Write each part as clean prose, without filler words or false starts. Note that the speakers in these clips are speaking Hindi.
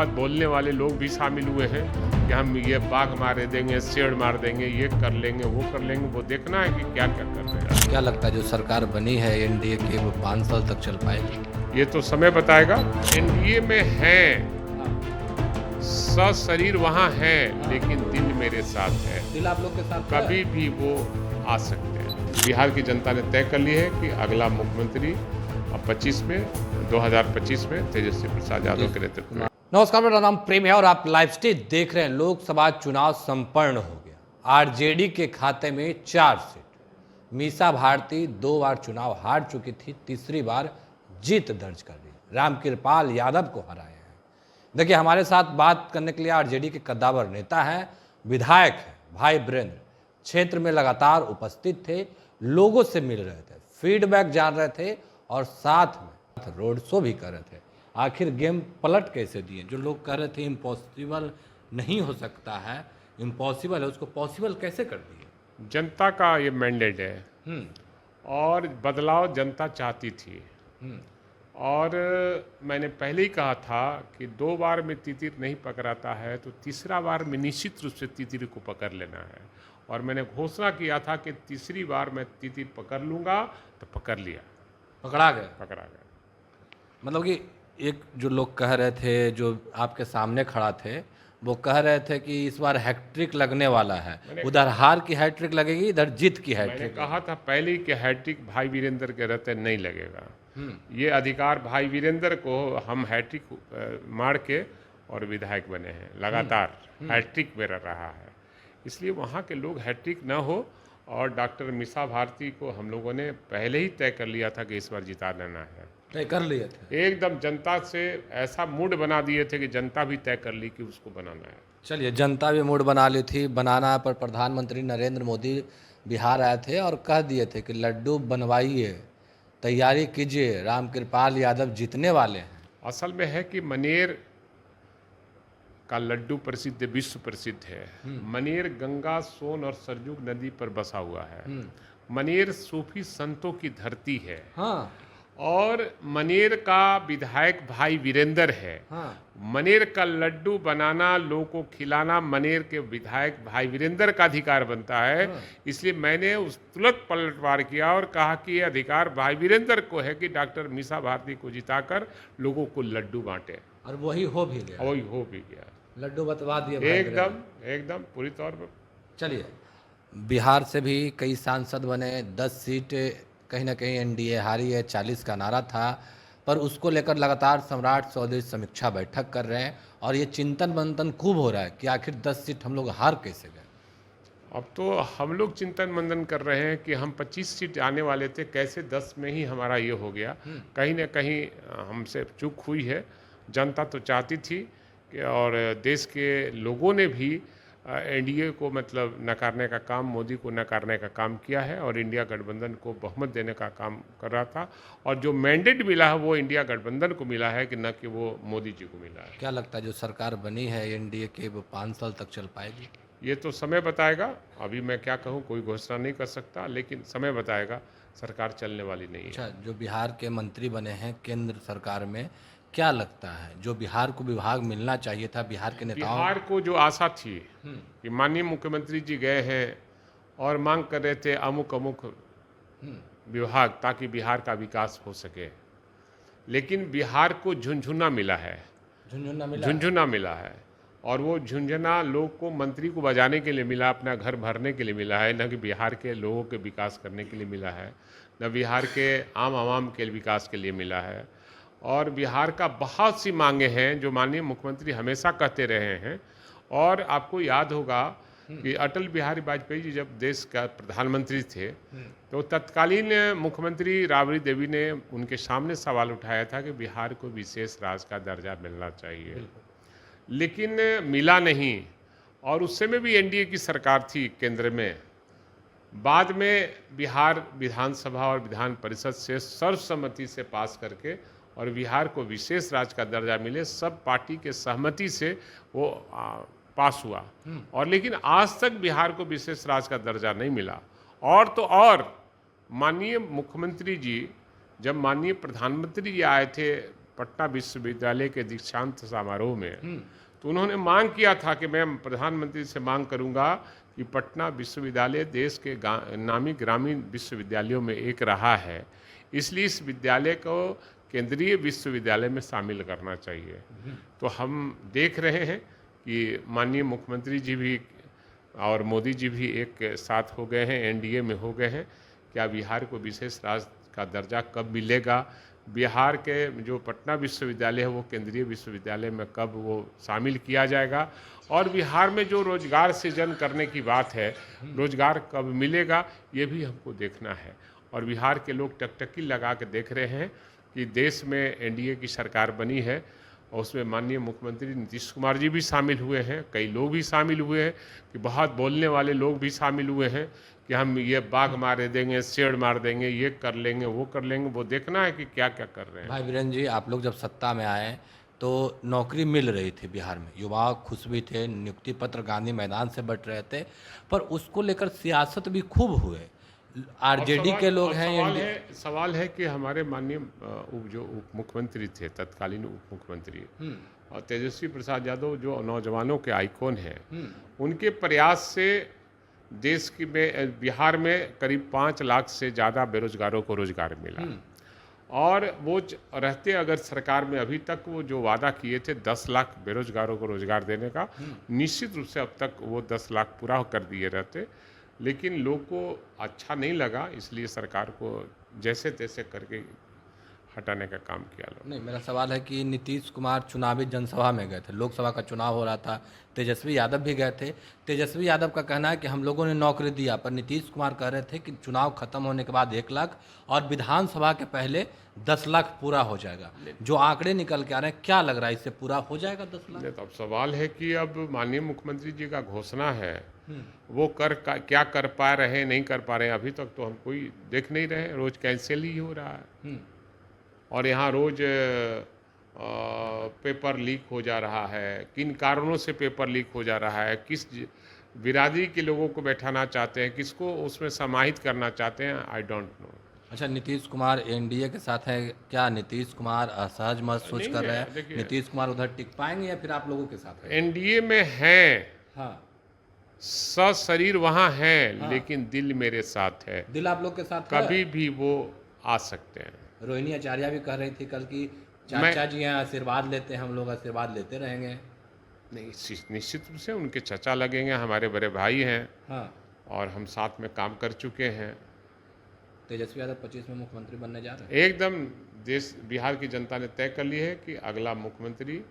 बहुत बोलने वाले लोग भी शामिल हुए हैं कि हम ये बाघ मार देंगे, शेर मार देंगे, ये कर लेंगे, वो कर लेंगे। वो देखना है कि क्या क्या कर रहे हैं। क्या लगता है जो सरकार बनी है एनडीए की वो 5 साल तक चल पाएगी? ये तो समय बताएगा। एनडीए में हैं, सशरीर वहाँ है, लेकिन दिल मेरे साथ है। दिल आप लोग के साथ कभी भी वो आ सकते हैं। बिहार की जनता ने तय कर ली है कि अगला मुख्यमंत्री 2025 में तेजस्वी प्रसाद यादव के नेतृत्व में। नमस्कार, मेरा नाम प्रेम है और आप लाइव स्टेज देख रहे हैं। लोकसभा चुनाव संपन्न हो गया। आरजेडी के खाते में 4 सीट। मीसा भारती 2 बार चुनाव हार चुकी थी, तीसरी बार जीत दर्ज कर ली। रामकृपाल यादव को हराए हैं। देखिए, हमारे साथ बात करने के लिए आरजेडी के कद्दावर नेता हैं, विधायक हैं भाई वीरेंद्र। क्षेत्र में लगातार उपस्थित थे, लोगों से मिल रहे थे, फीडबैक जान रहे थे और साथ में रोड शो भी कर रहे थे। आखिर गेम पलट कैसे दिए? जो लोग कह रहे थे इम्पॉसिबल नहीं हो सकता है, इम्पॉसिबल है, उसको पॉसिबल कैसे कर दिए? जनता का ये मैंडेट है और बदलाव जनता चाहती थी। और मैंने पहले ही कहा था कि 2 बार में तितिर नहीं पकड़ाता है तो तीसरा बार में निश्चित रूप से तितिर को पकड़ लेना है। और मैंने घोषणा किया था कि तीसरी बार मैं तितिर पकड़ लूँगा, तो पकड़ लिया, पकड़ा गया। मतलब कि एक जो लोग कह रहे थे, जो आपके सामने खड़ा थे, वो कह रहे थे कि इस बार हैट्रिक लगने वाला है। उधर हार की हैट्रिक लगेगी, इधर जीत की हैट्रिक। मैंने कहा था पहले ही कि हैट्रिक भाई वीरेंद्र के रहते नहीं लगेगा। ये अधिकार भाई वीरेंद्र को, हम हैट्रिक मार के और विधायक बने हैं, लगातार हैट्रिक मेरा रहा है। इसलिए वहाँ के लोग हैट्रिक न हो। और डॉक्टर मीसा भारती को हम लोगों ने पहले ही तय कर लिया था कि इस बार जिता लेना है। तय कर लिए थे एकदम जनता से ऐसा मूड बना दिए थे कि जनता भी तय कर ली कि उसको बनाना है। चलिए, जनता भी मूड बना ली थी, बनाना पर प्रधानमंत्री नरेंद्र मोदी बिहार आए थे और कह दिए थे कि लड्डू बनवाइए, तैयारी कीजिए, रामकृपाल यादव जीतने वाले हैं। असल में है कि मनेर का लड्डू प्रसिद्ध, विश्व प्रसिद्ध है। मनेर गंगा, सोन और सरजू नदी पर बसा हुआ है। मनेर सूफी संतों की धरती है। हाँ। और मनेर का विधायक भाई वीरेंद्र है। मनेर का लड्डू बनाना, लोगों को खिलाना मनेर के विधायक भाई वीरेंद्र का अधिकार बनता है। इसलिए मैंने उस तुरंत पलटवार किया और कहा कि ये अधिकार भाई वीरेंद्र को है कि डॉक्टर मीसा भारती को जिताकर लोगों को लड्डू बांटे। और वही हो भी गया। वही हो भी गया। लड्डू बतवा दिए एकदम पूरी तौर पर। चलिए, बिहार से भी कई सांसद बने, 10 सीट कहीं ना कहीं एनडीए हारी है, 40 का नारा था, पर उसको लेकर लगातार सम्राट चौधरी समीक्षा बैठक कर रहे हैं और ये चिंतन मंथन खूब हो रहा है कि आखिर 10 सीट हम लोग हार कैसे गए। अब तो हम लोग चिंतन मंथन कर रहे हैं कि हम 25 सीट आने वाले थे, कैसे 10 में ही हमारा ये हो गया। कहीं ना कहीं हमसे चूक हुई है। जनता तो चाहती थी कि, और देश के लोगों ने भी एनडीए को मतलब नकारने का काम, मोदी को नकारने का काम किया है और इंडिया गठबंधन को बहुमत देने का काम कर रहा था। और जो मैंडेट मिला है वो इंडिया गठबंधन को मिला है कि न कि वो मोदी जी को मिला है। क्या लगता है जो सरकार बनी है एनडीए की वो 5 साल तक चल पाएगी? ये तो समय बताएगा। अभी मैं क्या कहूँ, कोई घोषणा नहीं कर सकता, लेकिन समय बताएगा। सरकार चलने वाली नहीं है। अच्छा, जो बिहार के मंत्री बने हैं केंद्र सरकार में, क्या लगता है जो बिहार को विभाग मिलना चाहिए था बिहार के नेताओं? बिहार को जो आशा थी कि माननीय मुख्यमंत्री जी गए हैं और मांग कर रहे थे अमुक अमुक विभाग ताकि बिहार का विकास हो सके, लेकिन बिहार को झुंझुना मिला है। झुंझुना मिला है। और वो झुंझुना लोग को, मंत्री को बजाने के लिए मिला, अपना घर भरने के लिए मिला है, न कि बिहार के लोगों के विकास करने के लिए मिला है, न बिहार के आम आवाम के विकास के लिए मिला है। और बिहार का बहुत सी मांगे हैं जो माननीय मुख्यमंत्री हमेशा कहते रहे हैं। और आपको याद होगा कि अटल बिहारी वाजपेयी जी जब देश का प्रधानमंत्री थे तो तत्कालीन मुख्यमंत्री राबड़ी देवी ने उनके सामने सवाल उठाया था कि बिहार को विशेष राज्य का दर्जा मिलना चाहिए, लेकिन मिला नहीं। और उस समय भी एनडीए की सरकार थी केंद्र में। बाद में बिहार विधानसभा और विधान परिषद से सर्वसम्मति से पास करके और बिहार को विशेष राज्य का दर्जा मिले, सब पार्टी के सहमति से वो पास हुआ। और लेकिन आज तक बिहार को विशेष राज्य का दर्जा नहीं मिला। और तो और माननीय मुख्यमंत्री जी, जब माननीय प्रधानमंत्री जी आए थे पटना विश्वविद्यालय के दीक्षांत समारोह में, तो उन्होंने मांग किया था कि मैं प्रधानमंत्री से मांग करूंगा कि पटना विश्वविद्यालय देश के नामी ग्रामीण विश्वविद्यालयों में एक रहा है, इसलिए इस विद्यालय को केंद्रीय विश्वविद्यालय में शामिल करना चाहिए। तो हम देख रहे हैं कि माननीय मुख्यमंत्री जी भी और मोदी जी भी एक साथ हो गए हैं, एनडीए में हो गए हैं। क्या बिहार को विशेष राज्य का दर्जा कब मिलेगा, बिहार के जो पटना विश्वविद्यालय है वो केंद्रीय विश्वविद्यालय में कब वो शामिल किया जाएगा, और बिहार में जो रोजगार सृजन करने की बात है, रोजगार कब मिलेगा, ये भी हमको देखना है। और बिहार के लोग टकटकी लगा के देख रहे हैं कि देश में एनडीए की सरकार बनी है और उसमें माननीय मुख्यमंत्री नीतीश कुमार जी भी शामिल हुए हैं, कई लोग भी शामिल हुए हैं, कि बहुत बोलने वाले लोग भी शामिल हुए हैं कि हम ये बाघ मार देंगे, शेर मार देंगे, ये कर लेंगे, वो कर लेंगे। वो देखना है कि क्या क्या कर रहे हैं। भाई वीरेंद्र जी, आप लोग जब सत्ता में आए तो नौकरी मिल रही थी बिहार में, युवा खुश भी थे, नियुक्ति पत्र गांधी मैदान से बट रहे थे, पर उसको लेकर सियासत भी खूब हुए। आरजेडी के लोग हैं। सवाल है कि हमारे माननीय उप मुख्यमंत्री थे, तत्कालीन उप मुख्यमंत्री और तेजस्वी प्रसाद यादव जो नौजवानों के आइकॉन हैं, उनके प्रयास से देश की में बिहार में करीब 5 लाख से ज़्यादा बेरोजगारों को रोजगार मिला। और वो रहते अगर सरकार में, अभी तक वो जो वादा किए थे 10 लाख बेरोजगारों को रोजगार देने का, निश्चित रूप से अब तक वो 10 लाख पूरा कर दिए रहते, लेकिन लोग को अच्छा नहीं लगा, इसलिए सरकार को जैसे तैसे करके हटाने का काम किया लोग। नहीं, मेरा सवाल है कि नीतीश कुमार चुनावी जनसभा में गए थे, लोकसभा का चुनाव हो रहा था, तेजस्वी यादव भी गए थे। तेजस्वी यादव का कहना है कि हम लोगों ने नौकरी दिया, पर नीतीश कुमार कह रहे थे कि चुनाव खत्म होने के बाद 1 लाख और विधानसभा के पहले 10 लाख पूरा हो जाएगा। जो आंकड़े निकल के आ रहे हैं, क्या लग रहा है इससे पूरा हो जाएगा 10 लाख? तो अब सवाल है कि अब माननीय मुख्यमंत्री जी का घोषणा है, वो क्या कर पा रहे हैं, नहीं कर पा रहे हैं, अभी तक तो हम कोई देख नहीं रहे। रोज कैंसिल ही हो रहा है और यहाँ रोज पेपर लीक हो जा रहा है। किन कारणों से पेपर लीक हो जा रहा है, किस बिरादरी के लोगों को बैठाना चाहते हैं, किसको उसमें समाहित करना चाहते हैं, आई डोंट नो। अच्छा, नीतीश कुमार एनडीए के साथ है, क्या नीतीश कुमार असहज महसूस कर रहे हैं? नीतीश कुमार उधर टिक पाएंगे या फिर आप लोगों के साथ है? एनडीए में हैं, हाँ, सशरीर वहाँ है, हाँ, लेकिन दिल मेरे साथ है। दिल आप लोग के साथ कभी है? भी वो आ सकते हैं। रोहिणी आचार्य भी कह रही थी कल की चाचा जी हैं, आशीर्वाद लेते हैं, हम लोग आशीर्वाद लेते रहेंगे। नहीं, निश्चित रूप से उनके चचा लगेंगे, हमारे बड़े भाई हैं, हाँ, और हम साथ में काम कर चुके हैं। तेजस्वी यादव 25 में मुख्यमंत्री बनने जा रहे हैं। एकदम देश बिहार की जनता ने तय कर ली है कि अगला मुख्यमंत्री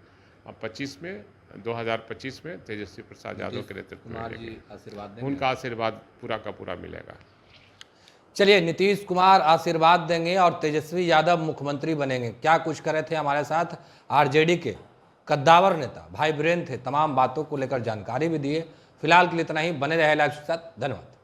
2025 में तेजस्वी प्रसाद यादव के नेतृत्व में आशीर्वाद देंगे, उनका आशीर्वाद पूरा का पूरा मिलेगा। चलिए, नीतीश कुमार आशीर्वाद देंगे और तेजस्वी यादव मुख्यमंत्री बनेंगे, क्या कुछ करे थे हमारे साथ आरजेडी के कद्दावर नेता भाई वीरेंद्र थे। तमाम बातों को लेकर जानकारी भी दिए। फिलहाल के लिए इतना ही। बने रहे लाइव के साथ। धन्यवाद।